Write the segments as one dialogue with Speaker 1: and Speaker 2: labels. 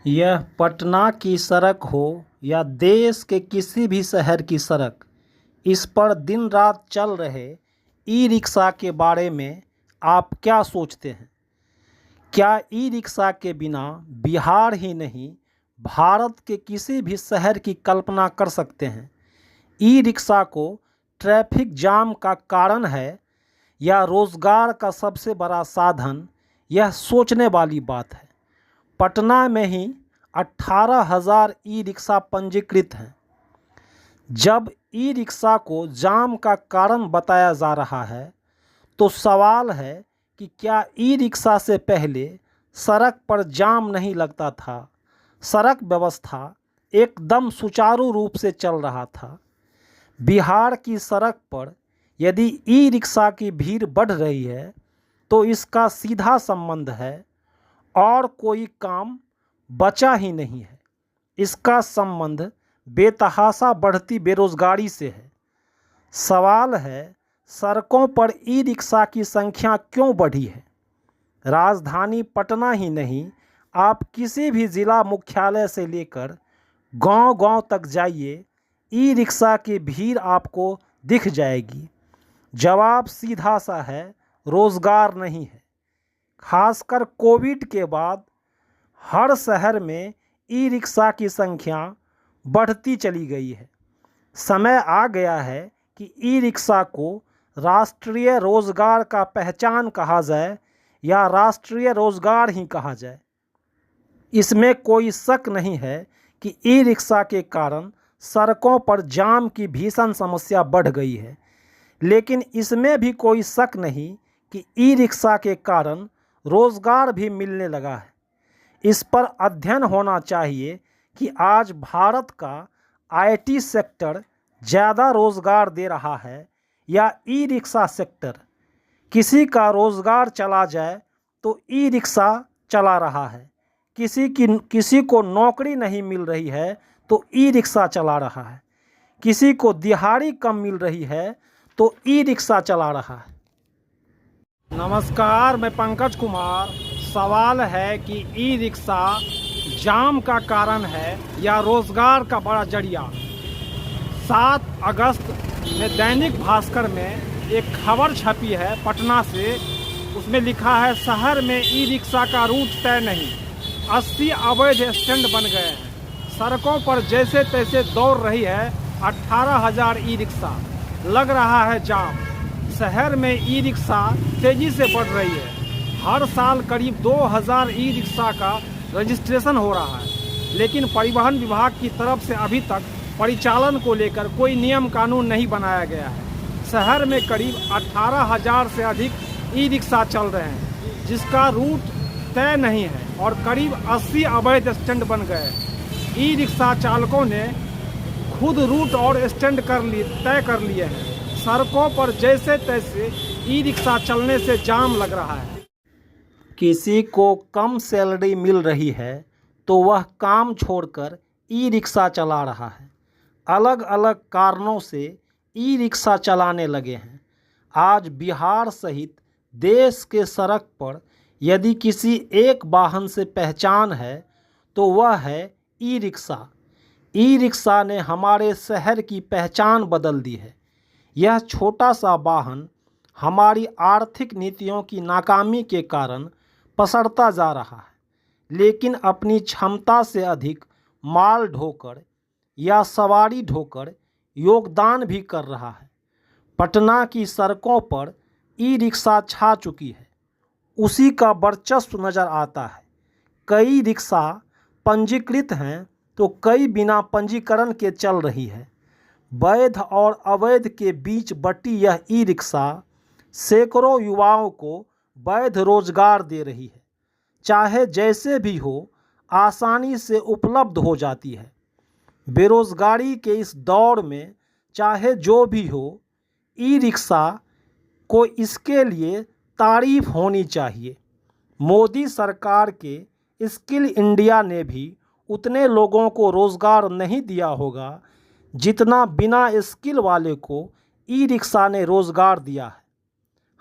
Speaker 1: यह पटना की सड़क हो या देश के किसी भी शहर की सड़क, इस पर दिन रात चल रहे ई रिक्शा के बारे में आप क्या सोचते हैं? क्या ई रिक्शा के बिना बिहार ही नहीं, भारत के किसी भी शहर की कल्पना कर सकते हैं? ई रिक्शा को ट्रैफिक जाम का कारण है या रोजगार का सबसे बड़ा साधन, यह सोचने वाली बात है। पटना में ही 18,000 ई रिक्शा पंजीकृत हैं। जब ई रिक्शा को जाम का कारण बताया जा रहा है, तो सवाल है कि क्या ई रिक्शा से पहले सड़क पर जाम नहीं लगता था? सड़क व्यवस्था एकदम सुचारू रूप से चल रहा था। बिहार की सड़क पर यदि ई रिक्शा की भीड़ बढ़ रही है, तो इसका सीधा संबंध है और कोई काम बचा ही नहीं है। इसका संबंध बेतहाशा बढ़ती बेरोजगारी से है। सवाल है, सड़कों पर ई रिक्शा की संख्या क्यों बढ़ी है? राजधानी पटना ही नहीं, आप किसी भी ज़िला मुख्यालय से लेकर गांव-गांव तक जाइए, ई रिक्शा की भीड़ आपको दिख जाएगी। जवाब सीधा सा है, रोज़गार नहीं है। खासकर कोविड के बाद हर शहर में ई रिक्शा की संख्या बढ़ती चली गई है। समय आ गया है कि ई रिक्शा को राष्ट्रीय रोजगार का पहचान कहा जाए या राष्ट्रीय रोजगार ही कहा जाए। इसमें कोई शक नहीं है कि ई रिक्शा के कारण सड़कों पर जाम की भीषण समस्या बढ़ गई है, लेकिन इसमें भी कोई शक नहीं कि ई रिक्शा के कारण रोजगार भी मिलने लगा है। इस पर अध्ययन होना चाहिए कि आज भारत का आईटी सेक्टर ज़्यादा रोजगार दे रहा है या ई रिक्शा सेक्टर। किसी का रोजगार चला जाए तो ई रिक्शा चला रहा है, किसी को नौकरी नहीं मिल रही है तो ई रिक्शा चला रहा है, किसी को दिहाड़ी कम मिल रही है तो ई रिक्शा चला रहा है। नमस्कार, मैं पंकज कुमार। सवाल है कि ई रिक्शा जाम का कारण है या रोजगार का बड़ा जरिया। 7 अगस्त में दैनिक भास्कर में एक खबर छपी है पटना से। उसमें लिखा है, शहर में ई रिक्शा का रूट तय नहीं, 80 अवैध स्टैंड बन गए हैं। सड़कों पर जैसे तैसे दौड़ रही है 18,000 ई रिक्शा, लग रहा है जाम। शहर में ई रिक्शा तेजी से बढ़ रही है। हर साल करीब 2,000 ई रिक्शा का रजिस्ट्रेशन हो रहा है, लेकिन परिवहन विभाग की तरफ से अभी तक परिचालन को लेकर कोई नियम कानून नहीं बनाया गया है। शहर में करीब 18,000 से अधिक ई रिक्शा चल रहे हैं, जिसका रूट तय नहीं है, और करीब 80 अवैध स्टैंड बन गए। ई रिक्शा चालकों ने खुद रूट और स्टैंड तय कर लिए हैं। सड़कों पर जैसे तैसे ई रिक्शा चलने से जाम लग रहा है। किसी को कम सैलरी मिल रही है तो वह काम छोड़कर ई रिक्शा चला रहा है। अलग अलग कारणों से ई रिक्शा चलाने लगे हैं। आज बिहार सहित देश के सड़क पर यदि किसी एक वाहन से पहचान है तो वह है ई रिक्शा। ई रिक्शा ने हमारे शहर की पहचान बदल दी है। यह छोटा सा वाहन हमारी आर्थिक नीतियों की नाकामी के कारण पसरता जा रहा है, लेकिन अपनी क्षमता से अधिक माल ढोकर या सवारी ढोकर योगदान भी कर रहा है। पटना की सड़कों पर ई रिक्शा छा चुकी है, उसी का वर्चस्व नज़र आता है। कई रिक्शा पंजीकृत हैं तो कई बिना पंजीकरण के चल रही है। वैध और अवैध के बीच बटी यह ई रिक्शा सैकड़ों युवाओं को वैध रोजगार दे रही है। चाहे जैसे भी हो, आसानी से उपलब्ध हो जाती है। बेरोजगारी के इस दौर में चाहे जो भी हो, ई रिक्शा को इसके लिए तारीफ होनी चाहिए। मोदी सरकार के स्किल इंडिया ने भी उतने लोगों को रोजगार नहीं दिया होगा जितना बिना स्किल वाले को ई रिक्शा ने रोजगार दिया है।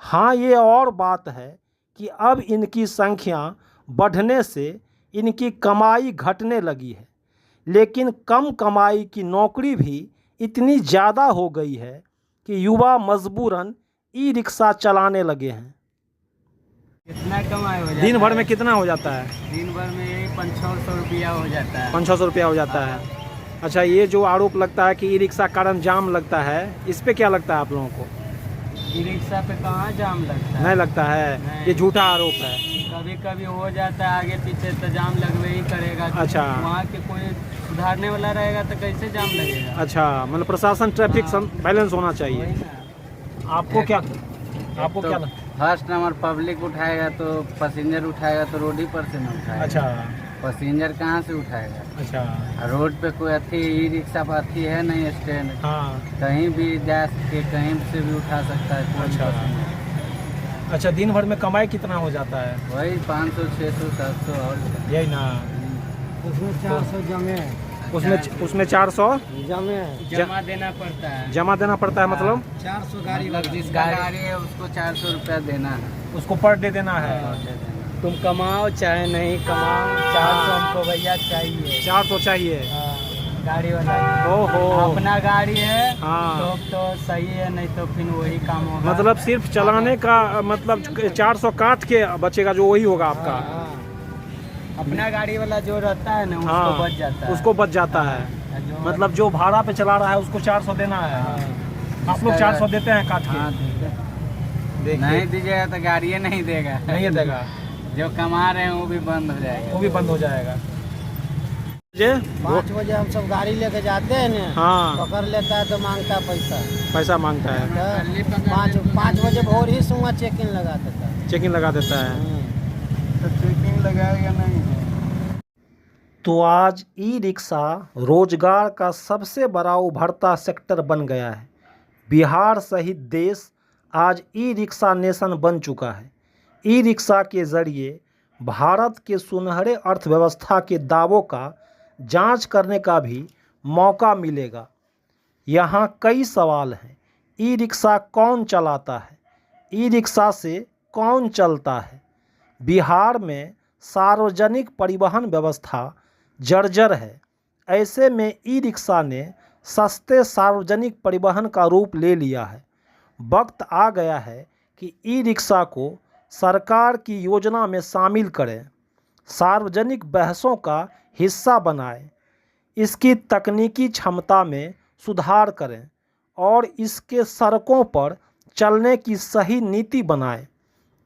Speaker 1: हाँ, ये और बात है कि अब इनकी संख्या बढ़ने से इनकी कमाई घटने लगी है, लेकिन कम कमाई की नौकरी भी इतनी ज़्यादा हो गई है कि युवा मजबूरन ई रिक्शा चलाने लगे हैं।
Speaker 2: कितना कमाई हो जाता
Speaker 1: दिन भर
Speaker 2: है?
Speaker 1: में कितना हो जाता है?
Speaker 2: दिन भर में यही 500-600 रुपया हो जाता है।
Speaker 1: 500 रुपया हो जाता है। अच्छा, ये जो आरोप लगता है कि ई रिक्शा कारण जाम लगता है, इस पे क्या लगता है आप लोगों को?
Speaker 2: ई रिक्शा पे कहाँ जाम लगता है?
Speaker 1: नहीं लगता है,
Speaker 2: नहीं।
Speaker 1: ये झूठा आरोप है।
Speaker 2: कभी कभी हो जाता है आगे पीछे तो जाम लगवे ही करेगा।
Speaker 1: अच्छा।
Speaker 2: वहाँ के कोई सुधारने वाला रहेगा तो कैसे जाम लगेगा?
Speaker 1: अच्छा, मतलब प्रशासन ट्रैफिक
Speaker 2: हाँ।
Speaker 1: बैलेंस होना
Speaker 2: वही
Speaker 1: चाहिए।
Speaker 2: ना।
Speaker 1: आपको क्या आपको
Speaker 2: तो
Speaker 1: क्या
Speaker 2: फर्स्ट नंबर पब्लिक उठाएगा तो पैसेंजर उठाएगा तो रोड ही पर से ना उठाएगा।
Speaker 1: अच्छा
Speaker 2: पैसेंजर कहाँ से उठाएगा?
Speaker 1: अच्छा।
Speaker 2: रोड पे कोई अथी ई रिक्शा पर अथी है नहीं स्टैंड,
Speaker 1: हाँ।
Speaker 2: कहीं भी जा के कहीं से भी उठा सकता है कोई
Speaker 1: अच्छा।
Speaker 2: पैसेंजर।
Speaker 1: अच्छा, दिन भर में कमाई कितना हो जाता है?
Speaker 2: वही 500, 600, 700 और
Speaker 1: यही ना।
Speaker 2: उसमें 400 जमे
Speaker 1: उसमें 400
Speaker 2: जमा देना पड़ता है।
Speaker 1: जमा देना पड़ता है, मतलब
Speaker 2: 400 गाड़ी मतलब जिसका गाड़ी है उसको 400 रुपया देना है।
Speaker 1: उसको पर डे देना है।
Speaker 2: तुम कमाओ चाहे नहीं कमाओ 400 हमको भैया चाहिए।
Speaker 1: 400 चाहिए।
Speaker 2: गाड़ी वाला
Speaker 1: ओहो।
Speaker 2: अपना गाड़ी है
Speaker 1: हाँ।
Speaker 2: तो सही है, नहीं तो फिर वही काम होगा।
Speaker 1: मतलब सिर्फ चलाने का मतलब 400 काट के बचेगा जो वही होगा आपका।
Speaker 2: हाँ। अपना गाड़ी वाला जो रहता है ना उसको
Speaker 1: हाँ,
Speaker 2: बच जाता है।
Speaker 1: उसको बच जाता है।
Speaker 2: जो
Speaker 1: मतलब जो भाड़ा पे चला रहा है उसको 400 देना है। आप लोग 400 देते हैं काट
Speaker 2: हाँ,
Speaker 1: के?
Speaker 2: देखिए। नहीं दीजिएगा तो गाड़ी नहीं देगा।
Speaker 1: नहीं देगा,
Speaker 2: जो कमा रहे हैं वो भी बंद हो जाएगा।
Speaker 1: वो भी बंद हो जाएगा। जे
Speaker 2: 5 बजे हम सब गाड़ी लेके जाते हैं ना,
Speaker 1: हाँ,
Speaker 2: पकड़ लेता है तो मांगता है
Speaker 1: पैसा मांगता है।
Speaker 2: 5 बजे भोर ही सुबह चेक इन लगा देता है।
Speaker 1: चेकिंग लगा देता है।
Speaker 2: तो चेकिंग लगाएगा नहीं।
Speaker 1: तो आज ई रिक्शा रोजगार का सबसे बड़ा उभरता सेक्टर बन गया है। बिहार सहित देश आज ई रिक्शा नेशन बन चुका है। ई रिक्शा के ज़रिए भारत के सुनहरे अर्थव्यवस्था के दावों का जांच करने का भी मौका मिलेगा। यहाँ कई सवाल हैं। ई रिक्शा कौन चलाता है? ई रिक्शा से कौन चलता है? बिहार में सार्वजनिक परिवहन व्यवस्था जर्जर है। ऐसे में ई रिक्शा ने सस्ते सार्वजनिक परिवहन का रूप ले लिया है। वक्त आ गया है कि ई रिक्शा को सरकार की योजना में शामिल करें, सार्वजनिक बहसों का हिस्सा बनाएं, इसकी तकनीकी क्षमता में सुधार करें और इसके सड़कों पर चलने की सही नीति बनाएं,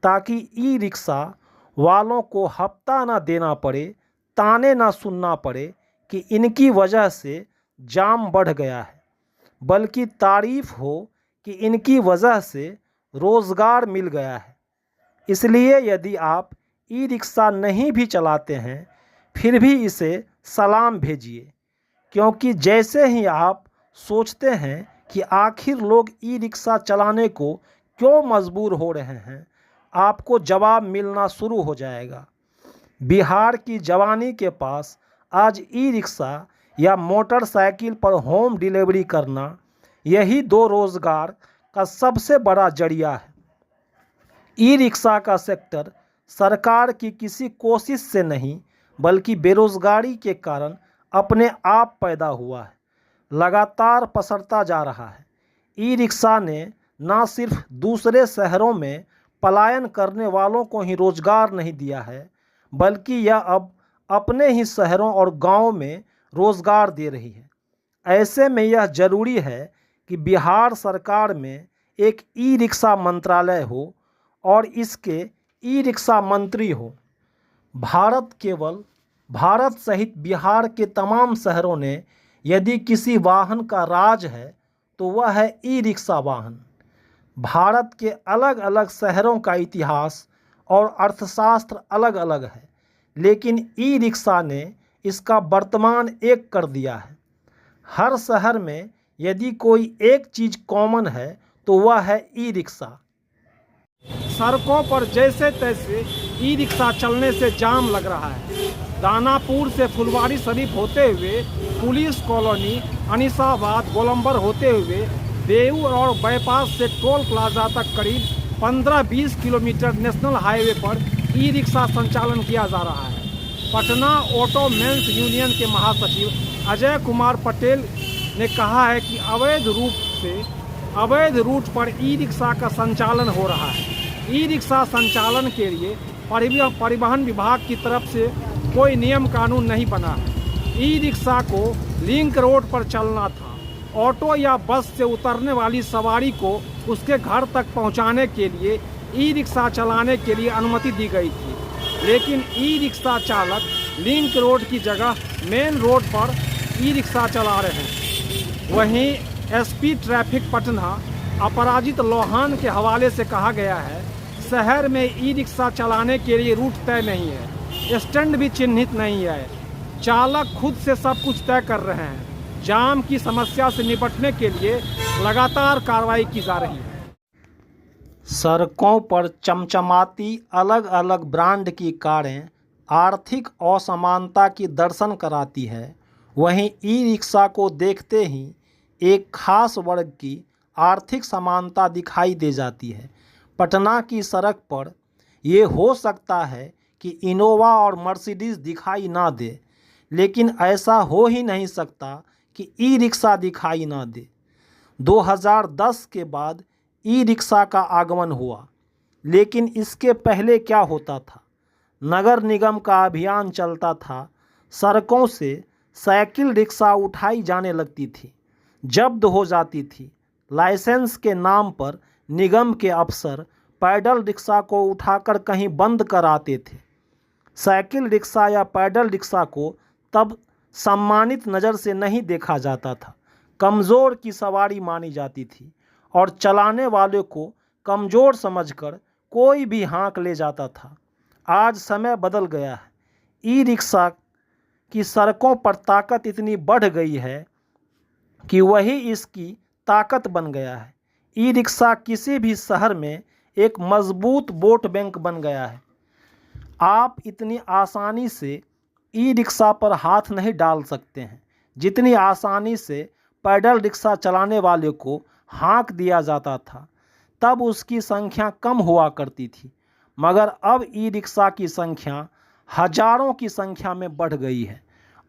Speaker 1: ताकि ई रिक्शा वालों को हफ्ता ना देना पड़े, ताने ना सुनना पड़े कि इनकी वजह से जाम बढ़ गया है, बल्कि तारीफ हो कि इनकी वजह से रोज़गार मिल गया है। इसलिए यदि आप ई रिक्शा नहीं भी चलाते हैं फिर भी इसे सलाम भेजिए, क्योंकि जैसे ही आप सोचते हैं कि आखिर लोग ई रिक्शा चलाने को क्यों मजबूर हो रहे हैं, आपको जवाब मिलना शुरू हो जाएगा। बिहार की जवानी के पास आज ई रिक्शा या मोटरसाइकिल पर होम डिलीवरी करना, यही 2 रोज़गार का सबसे बड़ा जरिया है। ई रिक्शा का सेक्टर सरकार की किसी कोशिश से नहीं बल्कि बेरोज़गारी के कारण अपने आप पैदा हुआ है, लगातार पसरता जा रहा है। ई रिक्शा ने न सिर्फ दूसरे शहरों में पलायन करने वालों को ही रोज़गार नहीं दिया है, बल्कि यह अब अपने ही शहरों और गांवों में रोज़गार दे रही है। ऐसे में यह ज़रूरी है कि बिहार सरकार में एक ई रिक्शा मंत्रालय हो और इसके ई रिक्शा मंत्री हो। भारत सहित बिहार के तमाम शहरों ने यदि किसी वाहन का राज है तो वह है ई रिक्शा वाहन। भारत के अलग अलग शहरों का इतिहास और अर्थशास्त्र अलग अलग है, लेकिन ई रिक्शा ने इसका वर्तमान एक कर दिया है। हर शहर में यदि कोई एक चीज़ कॉमन है तो वह है ई रिक्शा। सड़कों पर जैसे तैसे ई रिक्शा चलने से जाम लग रहा है। दानापुर से फुलवारी शरीफ होते हुए पुलिस कॉलोनी, अनिसाबाद, गोलंबर होते हुए बेऊर और बाईपास से टोल प्लाजा तक करीब 15-20 किलोमीटर नेशनल हाईवे पर ई रिक्शा संचालन किया जा रहा है। पटना ऑटो मेंस यूनियन के महासचिव अजय कुमार पटेल ने कहा है कि अवैध रूट पर ई रिक्शा का संचालन हो रहा है। ई रिक्शा संचालन के लिए परिवहन विभाग की तरफ से कोई नियम कानून नहीं बना है। ई रिक्शा को लिंक रोड पर चलना था। ऑटो या बस से उतरने वाली सवारी को उसके घर तक पहुंचाने के लिए ई रिक्शा चलाने के लिए अनुमति दी गई थी, लेकिन ई रिक्शा चालक लिंक रोड की जगह मेन रोड पर ई रिक्शा चला रहे हैं। वहीं एसपी ट्रैफिक पटना अपराजित लोहान के हवाले से कहा गया है, शहर में ई रिक्शा चलाने के लिए रूट तय नहीं है, स्टैंड भी चिन्हित नहीं है, चालक खुद से सब कुछ तय कर रहे हैं। जाम की समस्या से निपटने के लिए लगातार कार्रवाई की जा रही है।
Speaker 3: सड़कों पर चमचमाती अलग अलग ब्रांड की कारें आर्थिक असमानता की दर्शन कराती है। वहीं ई रिक्शा को देखते ही एक खास वर्ग की आर्थिक समानता दिखाई दे जाती है। पटना की सड़क पर ये हो सकता है कि इनोवा और मर्सिडीज़ दिखाई ना दे, लेकिन ऐसा हो ही नहीं सकता कि ई रिक्शा दिखाई ना दे। 2010 के बाद ई रिक्शा का आगमन हुआ, लेकिन इसके पहले क्या होता था? नगर निगम का अभियान चलता था, सड़कों से साइकिल रिक्शा उठाई जाने लगती थी, जब्त हो जाती थी। लाइसेंस के नाम पर निगम के अफसर पैडल रिक्शा को उठाकर कहीं बंद कराते थे। साइकिल रिक्शा या पैडल रिक्शा को तब सम्मानित नज़र से नहीं देखा जाता था, कमज़ोर की सवारी मानी जाती थी और चलाने वाले को कमज़ोर समझकर कोई भी हाँक ले जाता था। आज समय बदल गया है। ई रिक्शा की सड़कों पर ताकत इतनी बढ़ गई है कि वही इसकी ताकत बन गया है। ई रिक्शा किसी भी शहर में एक मजबूत वोट बैंक बन गया है। आप इतनी आसानी से ई रिक्शा पर हाथ नहीं डाल सकते हैं जितनी आसानी से पैडल रिक्शा चलाने वाले को हाँक दिया जाता था। तब उसकी संख्या कम हुआ करती थी, मगर अब ई रिक्शा की संख्या हजारों की संख्या में बढ़ गई है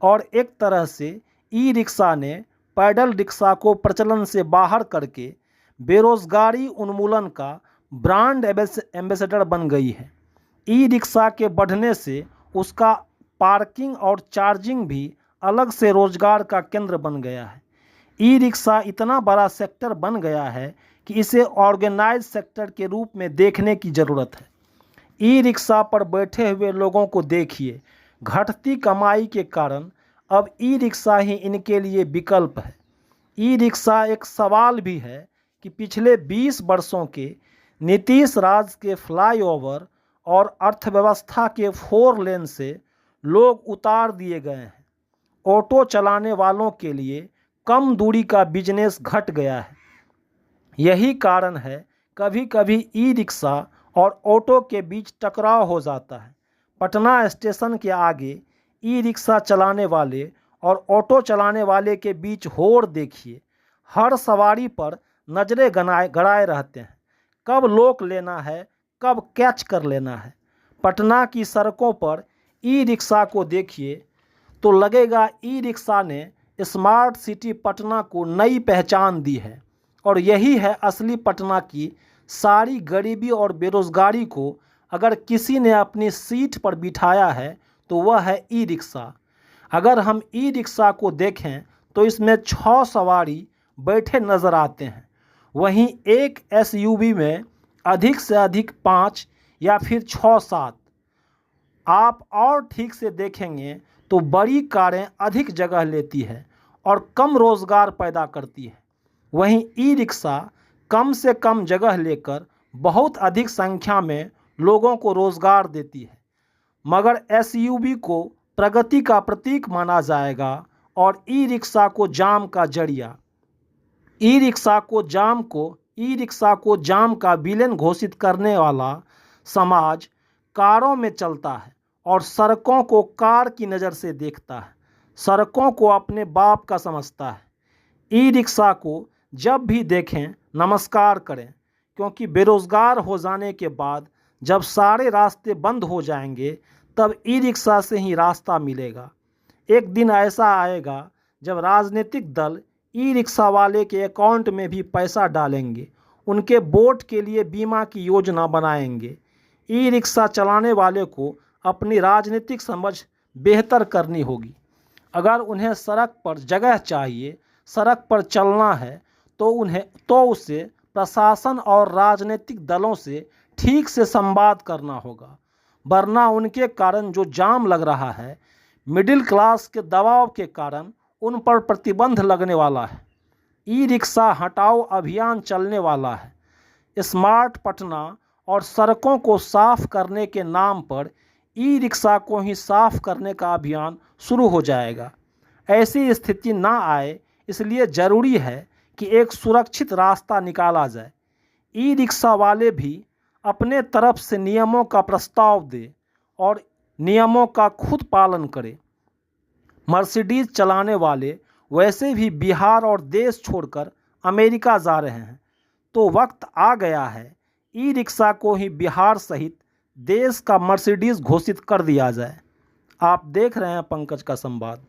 Speaker 3: और एक तरह से ई रिक्शा ने पैडल रिक्शा को प्रचलन से बाहर करके बेरोजगारी उन्मूलन का ब्रांड एम्बेसडर बन गई है। ई रिक्शा के बढ़ने से उसका पार्किंग और चार्जिंग भी अलग से रोजगार का केंद्र बन गया है। ई रिक्शा इतना बड़ा सेक्टर बन गया है कि इसे ऑर्गेनाइज सेक्टर के रूप में देखने की ज़रूरत है। ई रिक्शा पर बैठे हुए लोगों को देखिए, घटती कमाई के कारण अब ई रिक्शा ही इनके लिए विकल्प है। ई रिक्शा एक सवाल भी है कि पिछले 20 वर्षों के नीतीश राज के फ्लाईओवर और अर्थव्यवस्था के 4 लेन से लोग उतार दिए गए हैं। ऑटो चलाने वालों के लिए कम दूरी का बिजनेस घट गया है। यही कारण है कभी कभी ई रिक्शा और ऑटो के बीच टकराव हो जाता है। पटना स्टेशन के आगे ई रिक्शा चलाने वाले और ऑटो चलाने वाले के बीच होड़ देखिए। हर सवारी पर नजरें गड़ाए रहते हैं, कब लोक लेना है, कब कैच कर लेना है। पटना की सड़कों पर ई रिक्शा को देखिए तो लगेगा ई रिक्शा ने स्मार्ट सिटी पटना को नई पहचान दी है और यही है असली पटना की सारी गरीबी और बेरोजगारी को अगर किसी ने अपनी सीट पर बिठाया है तो वह है ई रिक्शा। अगर हम ई रिक्शा को देखें तो इसमें 6 सवारी बैठे नज़र आते हैं, वहीं एक एसयूवी में अधिक से अधिक 5 या फिर 6-7। आप और ठीक से देखेंगे तो बड़ी कारें अधिक जगह लेती है और कम रोज़गार पैदा करती है। वहीं ई रिक्शा कम से कम जगह लेकर बहुत अधिक संख्या में लोगों को रोज़गार देती है। मगर एसयूवी को प्रगति का प्रतीक माना जाएगा और ई रिक्शा को जाम का जरिया। ई रिक्शा को जाम का विलेन घोषित करने वाला समाज कारों में चलता है और सड़कों को कार की नज़र से देखता है, सड़कों को अपने बाप का समझता है। ई रिक्शा को जब भी देखें नमस्कार करें, क्योंकि बेरोज़गार हो जाने के बाद जब सारे रास्ते बंद हो जाएंगे तब ई रिक्शा से ही रास्ता मिलेगा। एक दिन ऐसा आएगा जब राजनीतिक दल ई रिक्शा वाले के अकाउंट में भी पैसा डालेंगे, उनके वोट के लिए बीमा की योजना बनाएंगे। ई रिक्शा चलाने वाले को अपनी राजनीतिक समझ बेहतर करनी होगी। अगर उन्हें सड़क पर जगह चाहिए, सड़क पर चलना है, तो उसे प्रशासन और राजनीतिक दलों से ठीक से संवाद करना होगा, वरना उनके कारण जो जाम लग रहा है, मिडिल क्लास के दबाव के कारण उन पर प्रतिबंध लगने वाला है। ई रिक्शा हटाओ अभियान चलने वाला है। स्मार्ट पटना और सड़कों को साफ करने के नाम पर ई रिक्शा को ही साफ करने का अभियान शुरू हो जाएगा। ऐसी स्थिति ना आए, इसलिए ज़रूरी है कि एक सुरक्षित रास्ता निकाला जाए। ई रिक्शा वाले भी अपने तरफ से नियमों का प्रस्ताव दें और नियमों का खुद पालन करें। मर्सिडीज चलाने वाले वैसे भी बिहार और देश छोड़कर अमेरिका जा रहे हैं, तो वक्त आ गया है ई रिक्शा को ही बिहार सहित देश का मर्सिडीज घोषित कर दिया जाए। आप देख रहे हैं पंकज का संवाद।